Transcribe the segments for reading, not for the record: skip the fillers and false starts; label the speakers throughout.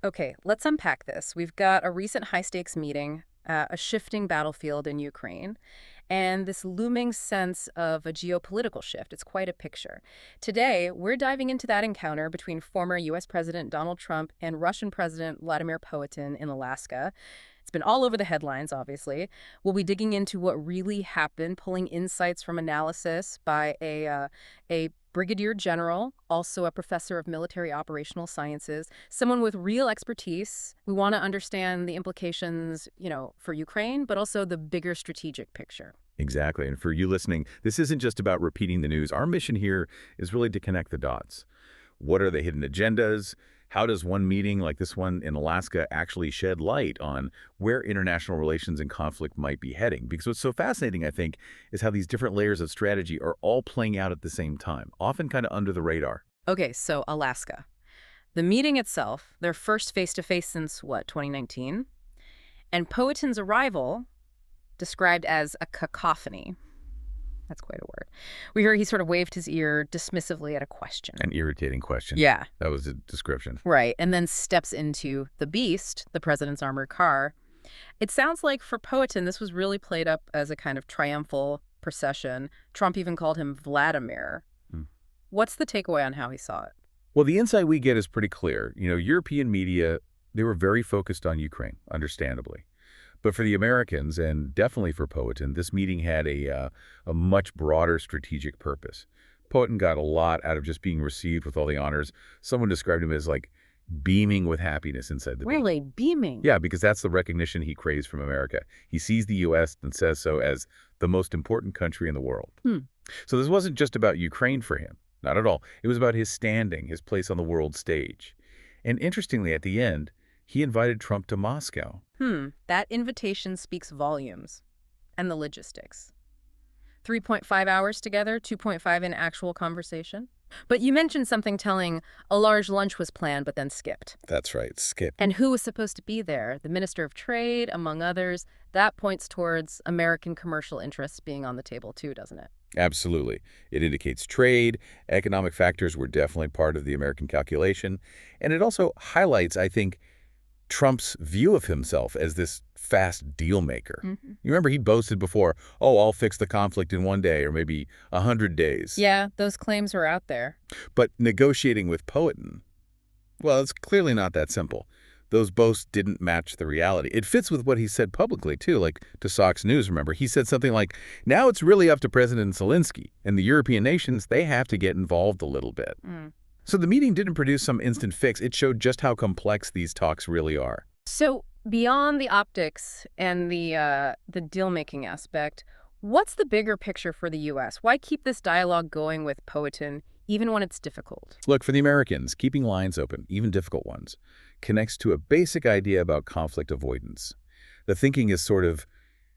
Speaker 1: Okay, let's unpack this. We've got a recent high-stakes meeting, a shifting battlefield in Ukraine, and this looming sense of a geopolitical shift. It's quite a picture. Today, we're diving into that encounter between former U.S. President Donald Trump and Russian President Vladimir Putin in Alaska. It's been all over the headlines, obviously. We'll be digging into what really happened, pulling insights from analysis by a brigadier general, also a professor of military operational sciences, someone with real expertise. We want to understand the implications, for Ukraine, but also the bigger strategic picture.
Speaker 2: Exactly. And for you listening, this isn't just about repeating the news. Our mission here is really to connect the dots. What are the hidden agendas? How does one meeting like this one in Alaska actually shed light on where international relations and conflict might be heading? Because what's so fascinating, I think, is how these different layers of strategy are all playing out at the same time, often kind of under the radar.
Speaker 1: Okay, so Alaska. The meeting itself, their first face-to-face since, 2019? And Putin's arrival, described as a cacophony. That's quite a word. We hear he sort of waved his ear dismissively at a question.
Speaker 2: An irritating question.
Speaker 1: Yeah.
Speaker 2: That was the description.
Speaker 1: Right. And then steps into the beast, the president's armored car. It sounds like for Putin, this was really played up as a kind of triumphal procession. Trump even called him Vladimir. What's the takeaway on how he saw it?
Speaker 2: Well, the insight we get is pretty clear. European media, they were very focused on Ukraine, understandably. But for the Americans, and definitely for Putin, this meeting had a much broader strategic purpose. Putin got a lot out of just being received with all the honors. Someone described him as like beaming with happiness inside the meeting.
Speaker 1: Really? Beaming?
Speaker 2: Yeah, because that's the recognition he craves from America. He sees the U.S. and says so as the most important country in the world. So this wasn't just about Ukraine for him. Not at all. It was about his standing, his place on the world stage. And interestingly, at the end, he invited Trump to Moscow.
Speaker 1: That invitation speaks volumes. And the logistics. 3.5 hours together, 2.5 in actual conversation. But you mentioned something telling. A large lunch was planned but then skipped.
Speaker 2: That's right, skipped.
Speaker 1: And who was supposed to be there? The Minister of Trade, among others. That points towards American commercial interests being on the table too, doesn't it?
Speaker 2: Absolutely. It indicates trade. Economic factors were definitely part of the American calculation. And it also highlights, I think, Trump's view of himself as this fast deal maker. You remember he boasted before, I'll fix the conflict in 1 day or maybe 100 days.
Speaker 1: Yeah, those claims were out there.
Speaker 2: But negotiating with Putin, well, it's clearly not that simple. Those boasts didn't match the reality. It fits with what he said publicly, too, like to Fox News, remember. He said something like, now it's really up to President Zelensky and the European nations, they have to get involved a little bit. So the meeting didn't produce some instant fix. It showed just how complex these talks really are.
Speaker 1: So beyond the optics and the deal-making aspect, what's the bigger picture for the U.S.? Why keep this dialogue going with Putin, even when it's difficult?
Speaker 2: Look, for the Americans, keeping lines open, even difficult ones, connects to a basic idea about conflict avoidance. The thinking is sort of,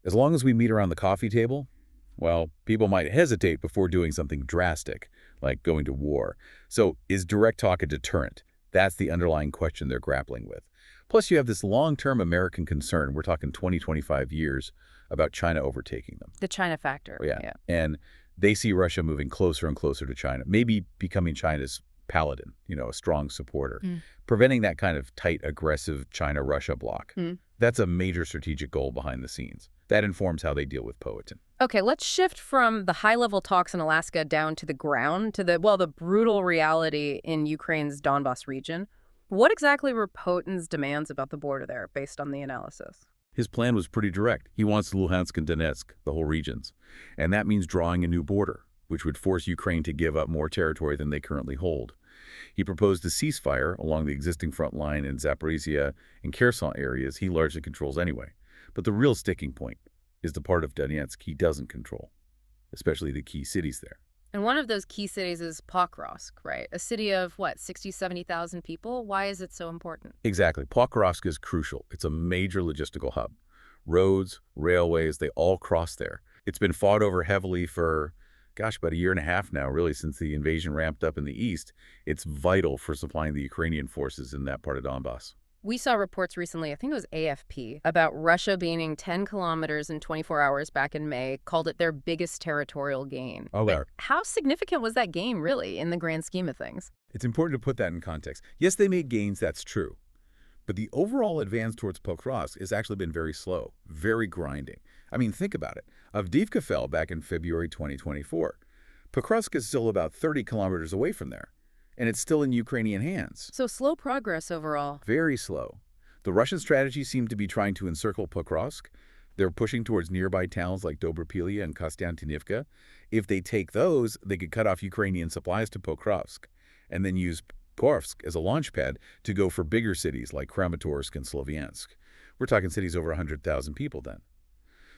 Speaker 2: as long as we meet around the coffee table, well, people might hesitate before doing something drastic, like going to war. So is direct talk a deterrent? That's the underlying question they're grappling with. Plus, you have this long-term American concern, we're talking 20, 25 years, about China overtaking them.
Speaker 1: The China factor.
Speaker 2: Yeah. And they see Russia moving closer and closer to China, maybe becoming China's paladin, a strong supporter. Preventing that kind of tight, aggressive China-Russia bloc. That's a major strategic goal behind the scenes. That informs how they deal with Putin.
Speaker 1: Okay, let's shift from the high-level talks in Alaska down to the ground, to the brutal reality in Ukraine's Donbas region. What exactly were Putin's demands about the border there, based on the analysis?
Speaker 2: His plan was pretty direct. He wants Luhansk and Donetsk, the whole regions. And that means drawing a new border, which would force Ukraine to give up more territory than they currently hold. He proposed a ceasefire along the existing front line in Zaporizhia and Kherson areas he largely controls anyway. But the real sticking point is the part of Donetsk he doesn't control, especially the key cities there.
Speaker 1: And one of those key cities is Pokrovsk, right? A city of, 60, 70,000 people? Why is it so important?
Speaker 2: Exactly. Pokrovsk is crucial. It's a major logistical hub. Roads, railways, they all cross there. It's been fought over heavily for, about a year and a half now, really, since the invasion ramped up in the east. It's vital for supplying the Ukrainian forces in that part of Donbass.
Speaker 1: We saw reports recently, I think it was AFP, about Russia gaining 10 kilometers in 24 hours back in May, called it their biggest territorial gain. How significant was that gain, really, in the grand scheme of things?
Speaker 2: It's important to put that in context. Yes, they made gains, that's true. But the overall advance towards Pokrovsk has actually been very slow, very grinding. I mean, think about it. Avdiivka fell back in February 2024. Pokrovsk is still about 30 kilometers away from there, and it's still in Ukrainian hands.
Speaker 1: So slow progress overall.
Speaker 2: Very slow. The Russian strategy seemed to be trying to encircle Pokrovsk. They're pushing towards nearby towns like Dobropilya and Kostiantynivka. If they take those, they could cut off Ukrainian supplies to Pokrovsk and then use Pokrovsk as a launchpad to go for bigger cities like Kramatorsk and Sloviansk. We're talking cities over 100,000 people then.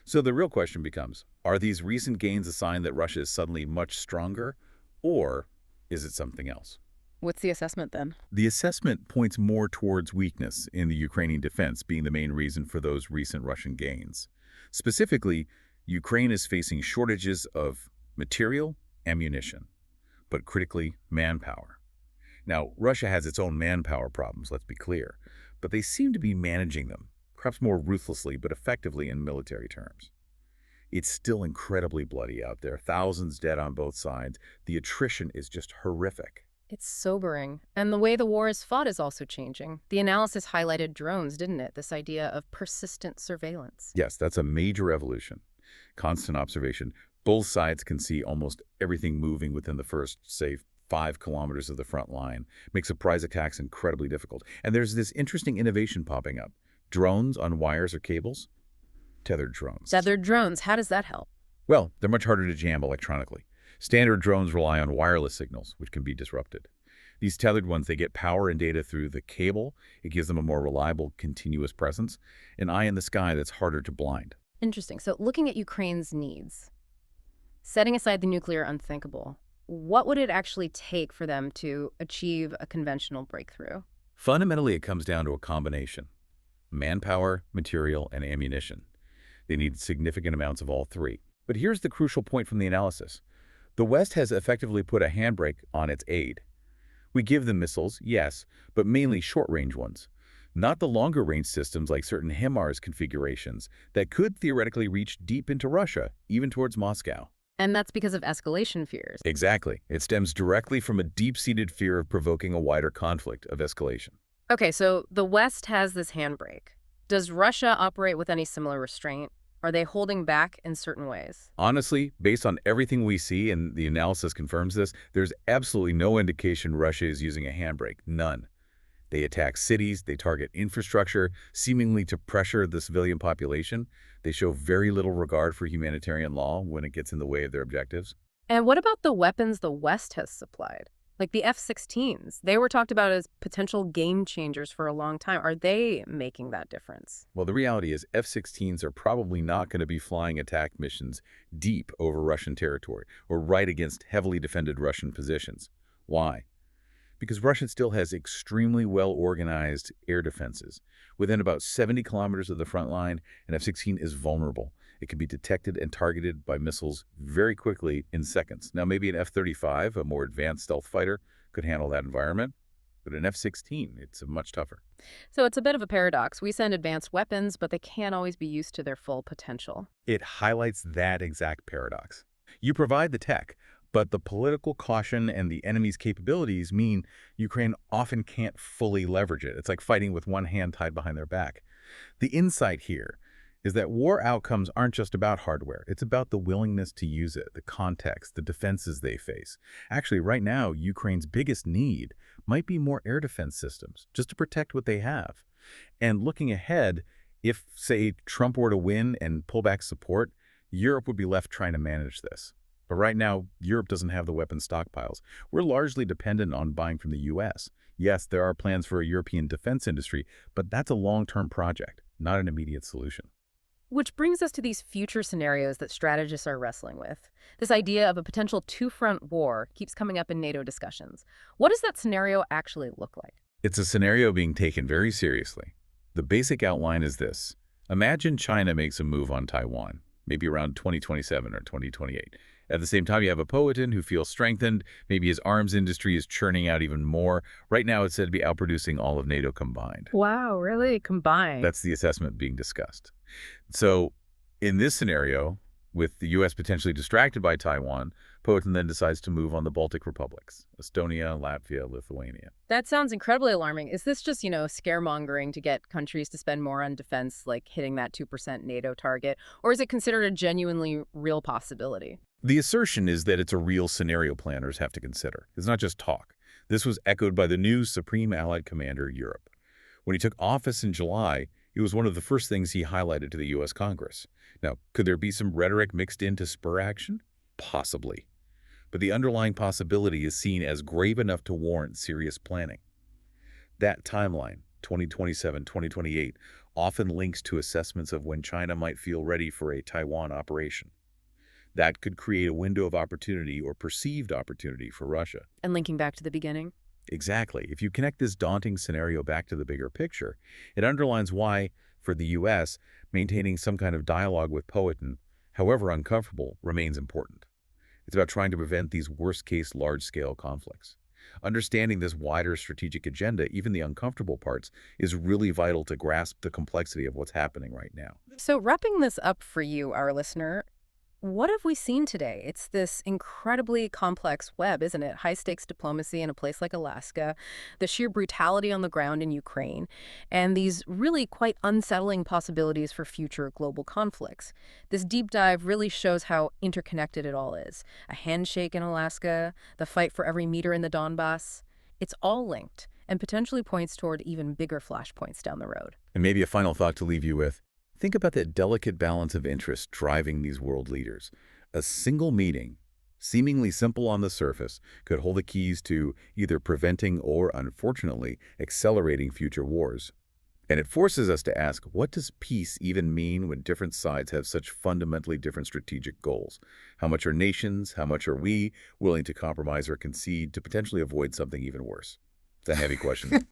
Speaker 2: So the real question becomes, are these recent gains a sign that Russia is suddenly much stronger, or is it something else?
Speaker 1: What's the assessment then?
Speaker 2: The assessment points more towards weakness in the Ukrainian defense being the main reason for those recent Russian gains. Specifically, Ukraine is facing shortages of material, ammunition, but critically, manpower. Now, Russia has its own manpower problems, let's be clear, but they seem to be managing them, perhaps more ruthlessly but effectively in military terms. It's still incredibly bloody out there, thousands dead on both sides. The attrition is just horrific.
Speaker 1: It's sobering. And the way the war is fought is also changing. The analysis highlighted drones, didn't it? This idea of persistent surveillance.
Speaker 2: Yes, that's a major evolution. Constant observation. Both sides can see almost everything moving within the first, say, 5 kilometers of the front line. Makes surprise attacks incredibly difficult. And there's this interesting innovation popping up. Drones on wires or cables? Tethered drones.
Speaker 1: Tethered drones, how does that help?
Speaker 2: Well, they're much harder to jam electronically. Standard drones rely on wireless signals, which can be disrupted. These tethered ones, they get power and data through the cable. It gives them a more reliable, continuous presence, an eye in the sky that's harder to blind.
Speaker 1: Interesting. So looking at Ukraine's needs, setting aside the nuclear unthinkable, what would it actually take for them to achieve a conventional breakthrough?
Speaker 2: Fundamentally, it comes down to a combination: manpower, material, and ammunition. They need significant amounts of all three. But here's the crucial point from the analysis. The West has effectively put a handbrake on its aid. We give them missiles, yes, but mainly short-range ones, not the longer-range systems like certain HIMARS configurations that could theoretically reach deep into Russia, even towards Moscow.
Speaker 1: And that's because of escalation fears.
Speaker 2: Exactly. It stems directly from a deep-seated fear of provoking a wider conflict, of escalation.
Speaker 1: Okay, so the West has this handbrake. Does Russia operate with any similar restraint? Are they holding back in certain ways?
Speaker 2: Honestly, based on everything we see, and the analysis confirms this, there's absolutely no indication Russia is using a handbrake. None. They attack cities, they target infrastructure, seemingly to pressure the civilian population. They show very little regard for humanitarian law when it gets in the way of their objectives.
Speaker 1: And what about the weapons the West has supplied? Like the F-16s. They were talked about as potential game changers for a long time. Are they making that difference?
Speaker 2: Well, the reality is F-16s are probably not going to be flying attack missions deep over Russian territory or right against heavily defended Russian positions. Why? Because Russia still has extremely well-organized air defenses. Within about 70 kilometers of the front line, an F-16 is vulnerable. It can be detected and targeted by missiles very quickly in seconds. Now, maybe an F-35, a more advanced stealth fighter, could handle that environment, but an F-16, it's much tougher.
Speaker 1: So it's a bit of a paradox. We send advanced weapons, but they can't always be used to their full potential.
Speaker 2: It highlights that exact paradox. You provide the tech, but the political caution and the enemy's capabilities mean Ukraine often can't fully leverage it. It's like fighting with one hand tied behind their back. The insight here is that war outcomes aren't just about hardware. It's about the willingness to use it, the context, the defenses they face. Actually, right now, Ukraine's biggest need might be more air defense systems, just to protect what they have. And looking ahead, if, say, Trump were to win and pull back support, Europe would be left trying to manage this. But right now, Europe doesn't have the weapon stockpiles. We're largely dependent on buying from the U.S. Yes, there are plans for a European defense industry, but that's a long-term project, not an immediate solution.
Speaker 1: Which brings us to these future scenarios that strategists are wrestling with. This idea of a potential two-front war keeps coming up in NATO discussions. What does that scenario actually look like?
Speaker 2: It's a scenario being taken very seriously. The basic outline is this. Imagine China makes a move on Taiwan, maybe around 2027 or 2028. At the same time, you have a Putin who feels strengthened. Maybe his arms industry is churning out even more. Right now, it's said to be outproducing all of NATO combined.
Speaker 1: Wow, really? Combined?
Speaker 2: That's the assessment being discussed. So in this scenario, With the U.S. potentially distracted by Taiwan, Putin then decides to move on the Baltic republics, Estonia, Latvia, Lithuania.
Speaker 1: That sounds incredibly alarming. Is this just, scaremongering to get countries to spend more on defense, like hitting that 2% NATO target? Or is it considered a genuinely real possibility?
Speaker 2: The assertion is that it's a real scenario planners have to consider. It's not just talk. This was echoed by the new Supreme Allied Commander Europe. When he took office in July, it was one of the first things he highlighted to the U.S. Congress. Now, could there be some rhetoric mixed in to spur action? Possibly. But the underlying possibility is seen as grave enough to warrant serious planning. That timeline, 2027-2028, often links to assessments of when China might feel ready for a Taiwan operation. That could create a window of opportunity or perceived opportunity for Russia.
Speaker 1: And linking back to the beginning?
Speaker 2: Exactly. If you connect this daunting scenario back to the bigger picture, it underlines why, for the U.S., maintaining some kind of dialogue with Putin, however uncomfortable, remains important. It's about trying to prevent these worst-case large-scale conflicts. Understanding this wider strategic agenda, even the uncomfortable parts, is really vital to grasp the complexity of what's happening right now.
Speaker 1: So wrapping this up for you, our listener, what have we seen today? It's this incredibly complex web, isn't it? High-stakes diplomacy in a place like Alaska, the sheer brutality on the ground in Ukraine, and these really quite unsettling possibilities for future global conflicts. This deep dive really shows how interconnected it all is. A handshake in Alaska, the fight for every meter in the Donbass. It's all linked and potentially points toward even bigger flashpoints down the road.
Speaker 2: And maybe a final thought to leave you with. Think about that delicate balance of interest driving these world leaders. A single meeting, seemingly simple on the surface, could hold the keys to either preventing or, unfortunately, accelerating future wars. And it forces us to ask, what does peace even mean when different sides have such fundamentally different strategic goals? How much are nations, how much are we willing to compromise or concede to potentially avoid something even worse? It's a heavy question.